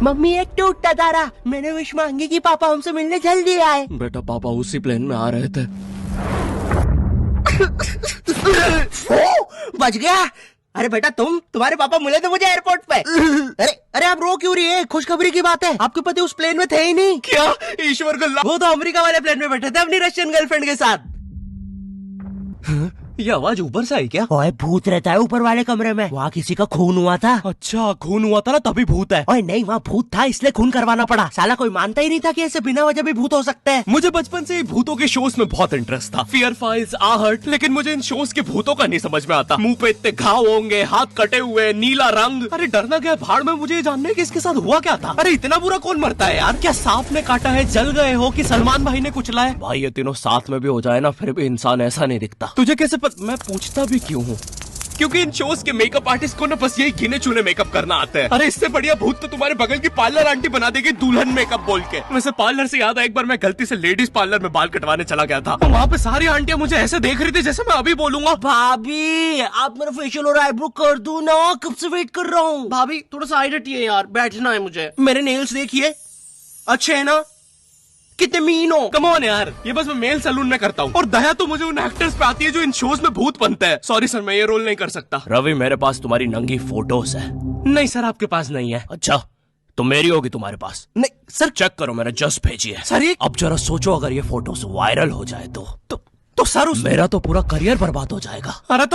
Mummy एक टूटता तारा, मैंने विश मांगी कि पापा हमसे मिलने जल्दी आए। बेटा पापा उसी प्लेन में आ रहे थे। बच गया। अरे बेटा तुम्हारे पापा मिले थे मुझे एयरपोर्ट पे। अरे आप रो क्यों रही है? खुशखबरी की बात है, आपके पति उस प्लेन में थे ही नहीं। क्या? ईश्वर को वो तो अमेरिका वाले प्लेन में बैठे थे अपनी रशियन गर्लफ्रेंड के साथ। ये आवाज ऊपर से आई क्या? ओए भूत रहता है ऊपर वाले कमरे में, वहाँ किसी का खून हुआ था। अच्छा खून हुआ था ना तभी भूत है। ओए नहीं, वहाँ भूत था इसलिए खून करवाना पड़ा। साला कोई मानता ही नहीं था कि ऐसे बिना वजह भी भूत हो सकते हैं। मुझे बचपन से ही भूतों के शोज में बहुत इंटरेस्ट था, फियर फाइल्स, आहट, लेकिन मुझे इन शोज के भूतों का नहीं समझ में आता। मुंह पे इतने घाव होंगे, हाथ कटे हुए, नीला रंग। अरे डरना क्या भाड़ में, मुझे ये जानने की इसके साथ हुआ क्या था। अरे इतना बुरा कौन मरता है यार? क्या सांप ने काटा है, जल गए हो कि सलमान भाई ने कुचला है? भाई ये तीनों साथ में भी हो जाए ना फिर भी इंसान ऐसा नहीं दिखता। तुझे कैसे मैं पूछता भी क्यों हूँ? क्योंकि इन शोज के मेकअप आर्टिस्ट को ना बस यही गिने चुने मेकअप करना आता है। अरे इससे बढ़िया भूत तो तुम्हारे बगल की पार्लर आंटी बना देगी दुल्हन मेकअप बोल के। वैसे पार्लर से याद है, एक बार मैं गलती से लेडीज पार्लर में बाल कटवाने चला गया था, तो वहाँ पे सारी आंटियां मुझे ऐसे देख रही थी जैसे मैं अभी बोलूंगा भाभी आप मेरा फेशियल और आईब्रो कर दो ना, कब से वेट कर रहा हूँ। भाभी थोड़ा सा साइड हटिए यार, बैठना है मुझे। मेरे नेल्स देखिए, अच्छे है ना? कितने मीन हो। कम ऑन यार, ये बस मैं मेल सैलून में करता हूँ। और दया तो मुझे उन एक्टर्स पे आती है जो इन शोज में भूत बनते हैं। सॉरी सर, मैं ये रोल नहीं कर सकता। रवि मेरे पास तुम्हारी नंगी फोटोज है। नहीं सर आपके पास नहीं है। अच्छा तो मेरी होगी तुम्हारे पास? नहीं सर। चेक करो, मैंने जस्ट भेजी है। सर ये अब जरा सोचो, अगर ये फोटोज वायरल हो जाए तो सर मेरा तो पूरा करियर बर्बाद हो जाएगा। अरे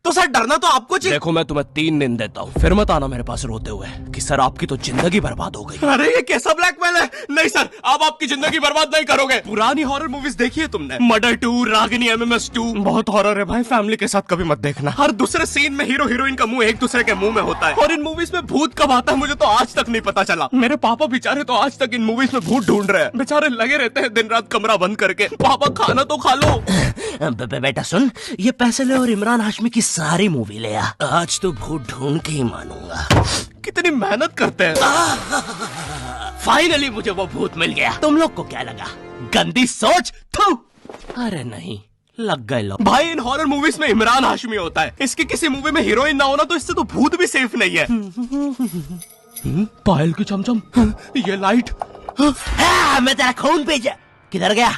तो सर डरना तो आपको चाहिए। देखो मैं तुम्हें 3 दिन देता हूँ, फिर मत आना मेरे पास रोते हुए कि सर आपकी तो जिंदगी बर्बाद हो गई। अरे ये कैसा ब्लैकमेल है? नहीं सर, आप आपकी जिंदगी बर्बाद नहीं करोगे। पुरानी हॉरर मूवीज देखी है तुमने? Murder 2, Ragini, MMS 2। बहुत हॉरर है भाई, फैमिली के साथ कभी मत देखना। हर दूसरे सीन में हीरो हीरोइन का मुंह एक दूसरे के मुंह में होता है। और इन मूवीज में भूत कब आता है मुझे तो आज तक नहीं पता चला। मेरे पापा बेचारे तो आज तक इन मूवीज में भूत ढूंढ रहे हैं। बेचारे लगे रहते हैं दिन रात कमरा बंद करके। पापा खाना तो खा लो। बेटा सुन, ये पैसे ले और इमरान हाशमी की सारी मूवी ले आ। आज तो भूत ढूंढ के ही मानूंगा। कितनी मेहनत करते हैं। फाइनली मुझे वो भूत मिल गया। तुम लोग को क्या लगा? गंदी सोच। थू। अरे नहीं, लग गए लोग। भाई इन हॉरर मूवीज में इमरान हाशमी होता है, इसकी किसी मूवी में हीरोइन ना होना तो इससे तो भूत भी सेफ नहीं है। पायल की चमचम, ये लाइट। मैं तेरा खून भेजा। किधर गया?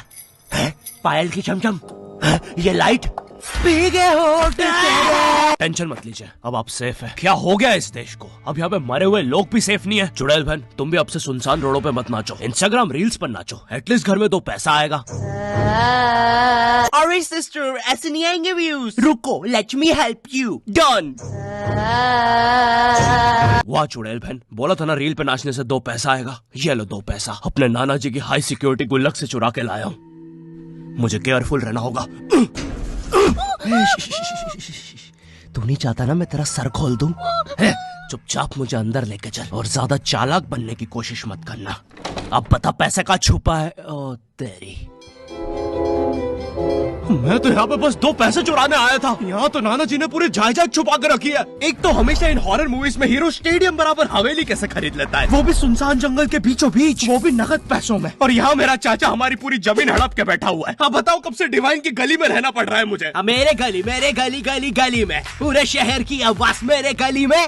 पायल की चमचम, ये लाइट पी गए हो। टेंशन मत लीजिए, अब आप सेफ है। क्या हो गया इस देश को? अब यहाँ पे मरे हुए लोग भी सेफ नहीं है। चुड़ैल बहन तुम भी अब से सुनसान रोडों पे मत नाचो, इंस्टाग्राम रील्स पर नाचो, एटलीस्ट घर में 2 पैसा आएगा। अरे सिस्टर, ऐसे नहीं आएंगे व्यूज। रुको, let me help you. Done. वाह चुड़ैल बहन, बोला था ना रील पे नाचने से 2 पैसा आएगा। ये लो 2 पैसा, अपने नाना जी की हाई सिक्योरिटी गुल्लक से चुरा के लाया हूँ। मुझे केयरफुल रहना होगा। तू नहीं चाहता ना मैं तेरा सर खोल दूं? चुपचाप मुझे अंदर लेके चल और ज्यादा चालाक बनने की कोशिश मत करना। अब बता पैसे का छुपा है? ओ तेरी, मैं तो यहाँ पे बस 2 पैसे चुराने आया था। यहाँ तो नाना जी ने पूरी जायदाद छुपा कर रखी है। एक तो हमेशा इन हॉरर मूवीज में हीरो स्टेडियम बराबर हवेली कैसे खरीद लेता है, वो भी सुनसान जंगल के बीचों बीच, वो भी नगद पैसों में। और यहाँ मेरा चाचा हमारी पूरी जमीन हड़प के बैठा हुआ है। अब बताओ कब से डिवाइन की गली में रहना पड़ रहा है मुझे। मेरे गली में पूरे शहर की आवाज मेरे गली में।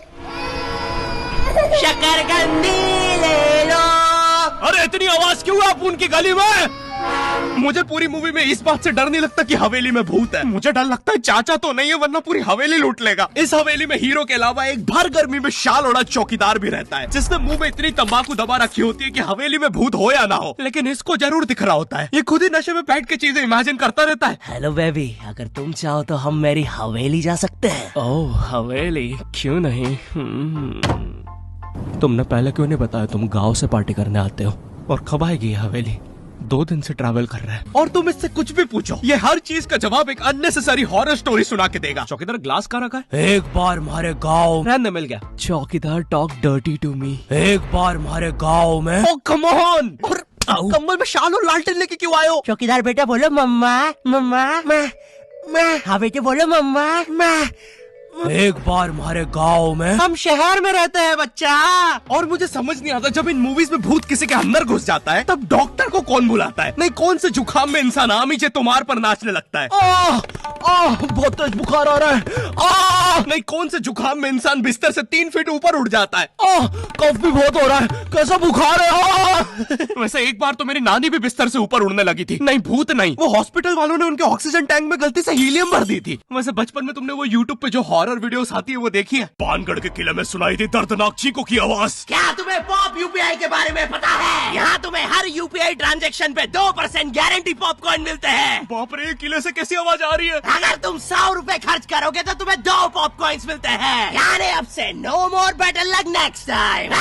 शकरकंदी ले लो। अरे इतनी आवाज क्यों है आप उनकी गली में? मुझे पूरी मूवी में इस बात से डर नहीं लगता कि हवेली में भूत है। मुझे डर लगता है चाचा तो नहीं है वरना पूरी हवेली लूट लेगा। इस हवेली में हीरो के अलावा एक भर गर्मी में शाल ओढ़ा चौकीदार भी रहता है, जिसने मुंह में इतनी तंबाकू दबा रखी होती है कि हवेली में भूत हो या ना हो, लेकिन इसको जरूर दिख रहा होता है। ये खुद ही नशे में बैठ के चीजें इमेजिन करता रहता है। हेलो बेबी, अगर तुम चाहो तो हम मेरी हवेली जा सकते हैं। ओह हवेली, क्यों नहीं? तुमने पहले क्यों नहीं बताया तुम गाँव से पार्टी करने आते हो? और कब आएगी हवेली? 2 दिन से ट्रैवल कर रहा है और तुम इससे कुछ भी पूछो, ये हर चीज का जवाब एक अननेसेसरी हॉरर स्टोरी सुना के देगा। चौकीदार ग्लास का रखा है? एक बार हमारे गाँव रहने मिल गया। चौकीदार टॉक डर्टी टू मी। एक बार हमारे गाँव में। ओह कम ऑन। और कंबल में शाल और लालटेन लेके क्यों आए हो? चौकीदार बेटा बोलो मम्मा। मम्मा मैं। हाँ बेटे बोलो मम्मा। एक बार हमारे गांव में, हम शहर में रहते हैं बच्चा। और मुझे समझ नहीं आता, जब इन मूवीज में भूत किसी के अंदर घुस जाता है तब डॉक्टर को कौन बुलाता है? नहीं, कौन से जुकाम में इंसान आम ही तुम्हार पर नाचने लगता है? बहुत तेज बुखार आ रहा है। नहीं, कौन से जुकाम में इंसान बिस्तर से 3 फीट ऊपर उड़ जाता है? कफ भी बहुत हो रहा है, कैसा बुखार है। वैसे एक बार तो मेरी नानी भी बिस्तर से ऊपर उड़ने लगी थी। नहीं, भूत नहीं, वो हॉस्पिटल वालों ने उनके ऑक्सीजन टैंक में गलती से हीलियम भर दी थी। वैसे बचपन में तुमने वो यूट्यूब पे जो हॉरर वीडियोस आती है वो देखी है? पानगढ़ के किले में सुनाई थी दर्दनाक चीखों की आवाज। क्या तुम्हें पॉप यूपीआई के बारे में पता है? यहाँ तुम्हें हर यूपीआई ट्रांजैक्शन पे 2% गारंटी पॉपकॉर्न मिलते हैं। बाप रे, किले से कैसी आवाज आ रही है? अगर तुम 100 रुपए खर्च करोगे तो तुम्हें 2 पॉपकॉर्न्स मिलते हैं। यानी अब से no more better luck next time.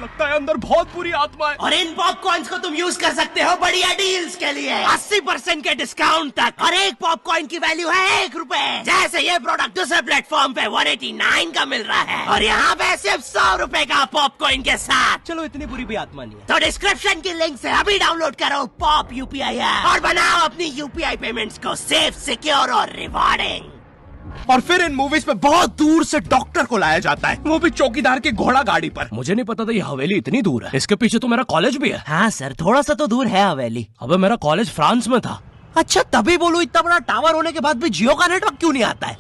लगता है अंदर बहुत बुरी आत्मा है। और इन पॉपकॉर्न्स को तुम यूज कर सकते हो बढ़िया डील्स के लिए, 80% के डिस्काउंट तक। और एक पॉपकॉर्न की वैल्यू है 1 रुपए। जैसे ये प्रोडक्ट दूसरे प्लेटफॉर्म पे 189 का मिल रहा है, और यहाँ पे सिर्फ 100 रुपए का पॉपकॉर्न के साथ। चलो, इतनी बुरी भी आत्मा नहीं है। तो डिस्क्रिप्शन की लिंक से अभी डाउनलोड करो पॉप यूपीआई ऐप और बनाओ अपनी यूपीआई पेमेंट्स को सेफ, सिक्योर और रिवॉर्डिंग। और फिर इन मूवीज में बहुत दूर से डॉक्टर को लाया जाता है, वो भी चौकीदार की घोड़ा गाड़ी पर। मुझे नहीं पता था ये हवेली इतनी दूर है। इसके पीछे तो मेरा कॉलेज भी है। हाँ सर, थोड़ा सा तो दूर है हवेली। अबे, मेरा कॉलेज फ्रांस में था। अच्छा, तभी बोलो इतना बड़ा टावर होने के बाद भी जियो का नेटवर्क क्यों नहीं आता है?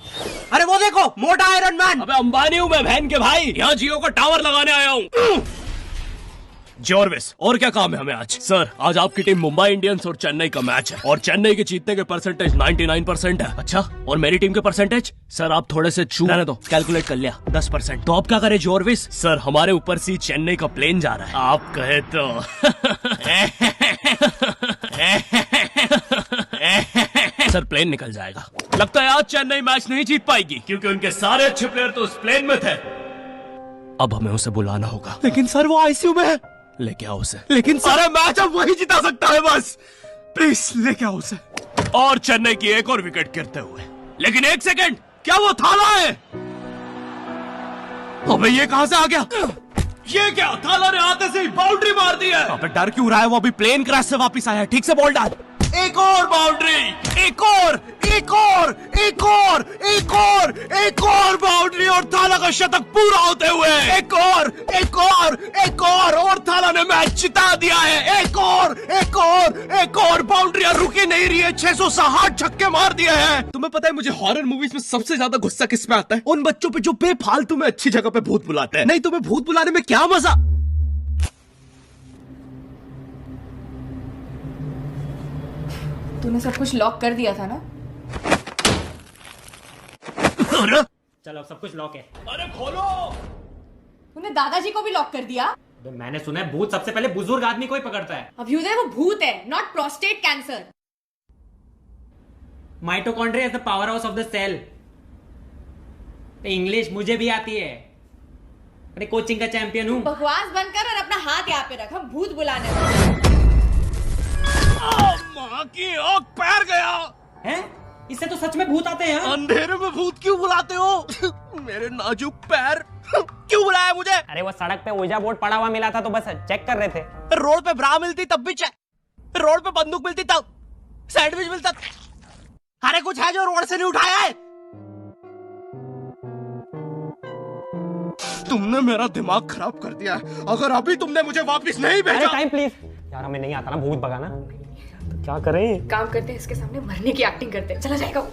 अरे वो देखो, मोटा आयरन मैन। अबे अंबानी हूँ मैं, बहन के भाई। यहाँ जियो का टावर लगाने आया हूँ। जॉर्विस, और क्या काम है हमें आज? सर, आज आपकी टीम मुंबई इंडियंस और चेन्नई का मैच है, और चेन्नई के जीतने के परसेंटेज 99% है। अच्छा, और मेरी टीम के परसेंटेज? सर, आप थोड़े से रहने दो, कैलकुलेट कर लिया, 10%। तो आप क्या करें जॉर्विस? सर, हमारे ऊपर से चेन्नई का प्लेन जा रहा है, आप कहे तो। सर, प्लेन निकल जाएगा। लगता है आज चेन्नई मैच नहीं जीत पाएगी, क्योंकि उनके सारे अच्छे प्लेयर तो उस प्लेन में थे। अब हमें उसे बुलाना होगा। लेकिन सर, वो आईसीयू में है। लेके आओ उसे। लेकिन सारा मैच अब वही जिता सकता है, बस प्लीज लेके आओ उसे। और चेन्नई की एक और विकेट गिरते हुए। लेकिन 1 सेकंड, क्या वो थाला है? अबे, ये कहां से आ गया? ये क्या? थाला ने आते से ही बाउंड्री मार दी है। अबे, डर क्यों रहा है? वो अभी प्लेन क्रैश से वापस आया है। ठीक से बॉल डाल। एक और बाउंड्री, एक और, एक और, एक और, एक और, एक और बाउंड्री, और थाला का शतक पूरा होते हुए एक और, एक और, एक और थाला ने मैच जिता दिया है। एक और, एक और, एक और बाउंड्रियां रुकी नहीं रही है। 660 छक्के मार दिए हैं। तुम्हें पता है मुझे हॉरर मूवीज में सबसे ज्यादा गुस्सा किस में आता है? उन बच्चों पे जो बेफालतू में अच्छी जगह पे भूत बुलाते हैं। नहीं, तुम्हें भूत बुलाने में क्या मजा? तूने सब कुछ लॉक कर दिया था ना? चलो, सब कुछ लॉक है। अरे खोलो। तूने दादाजी को भी लॉक कर दिया? मैंने सुना है भूत सबसे पहले बुजुर्ग आदमी को ही पकड़ता है। अभ्युदय, वो भूत है, not prostate cancer. Mitochondria is the powerhouse of the cell. English मुझे भी आती है, अरे कोचिंग का चैंपियन हूँ। बकवास बंद कर और अपना हाथ यहाँ पे रख, हम भूत बुलाने वाले। माँ की आँख पैर गया है? इससे तो सच में भूत आते हैं। अंधेरे में भूत क्यों बुलाते हो? मेरे नाजुक पैर। क्यों बुलाया मुझे? अरे वो सड़क पे ओजा बोर्ड पड़ा हुआ मिला था तो बस चेक कर रहे थे। रोड पे ब्रा मिलती तब भी चेक, रोड पे बंदूक मिलती तब, सैंडविच मिलता। अरे कुछ है जो रोड से नहीं उठाया है? तुमने मेरा दिमाग खराब कर दिया है। अगर अभी तुमने मुझे वापस नहीं भेजा। अरे टाइम प्लीज यार, हमें नहीं आता ना भूत भगाना, तो क्या करें? काम करते हैं, इसके सामने मरने की एक्टिंग करते हैं। चला जाएगा वो।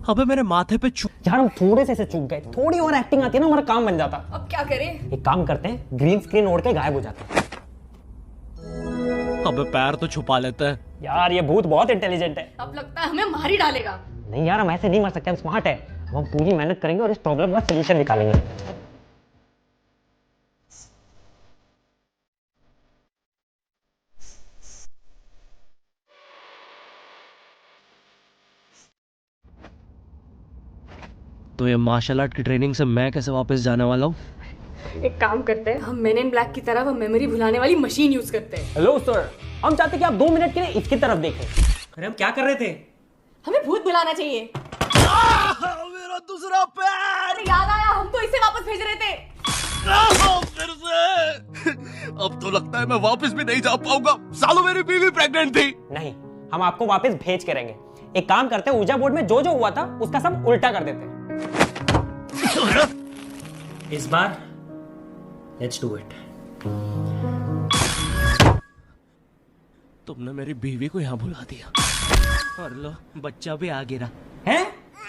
अबे, मेरे माथे पे यार, हम थोड़े से चूक गए, थोड़ी और एक्टिंग आती है ना, हमारा काम बन जाता। अब क्या करें? एक काम करते हैं, ग्रीन स्क्रीन ओढ़ के गायब हो जाते हैं। अबे, पैर तो छुपा लेते हैं। यार, ये भूत बहुत इंटेलिजेंट है। अब लगता है हमें मार ही डालेगा। नहीं यार, हम ऐसे नहीं मर सकते, हम स्मार्ट है। हम पूरी मेहनत करेंगे और इस प्रॉब्लम का सलूशन निकालेंगे। तो ये मार्शल आर्ट की ट्रेनिंग से मैं कैसे वापस जाने वाला हूँ? एक काम करते हैं, हम मेन इन ब्लैक की तरह वो मेमोरी भुलाने वाली मशीन यूज करते हैं। हेलो सर, हम चाहते कि आप 2 मिनट के लिए इसकी तरफ देखें। अरे हम क्या कर रहे थे? हमें भूत बुलाना चाहिए। मेरा दूसरा पैर। अरे याद आया, हम तो इसे वापस भेज रहे थे। फिर से। अब तो लगता है मैं वापस भी नहीं जा पाऊंगा। सालों मेरी बीवी प्रेग्नेंट थी। नहीं, हम आपको वापस भेज के रहेंगे। एक काम करते हैं, ऊर्जा बोर्ड में जो जो हुआ था उसका सब उल्टा कर देते हैं। इस बार लेट्स डू इट। तुमने मेरी बीवी को यहाँ बुला दिया और लो बच्चा भी आ गिरा हैं?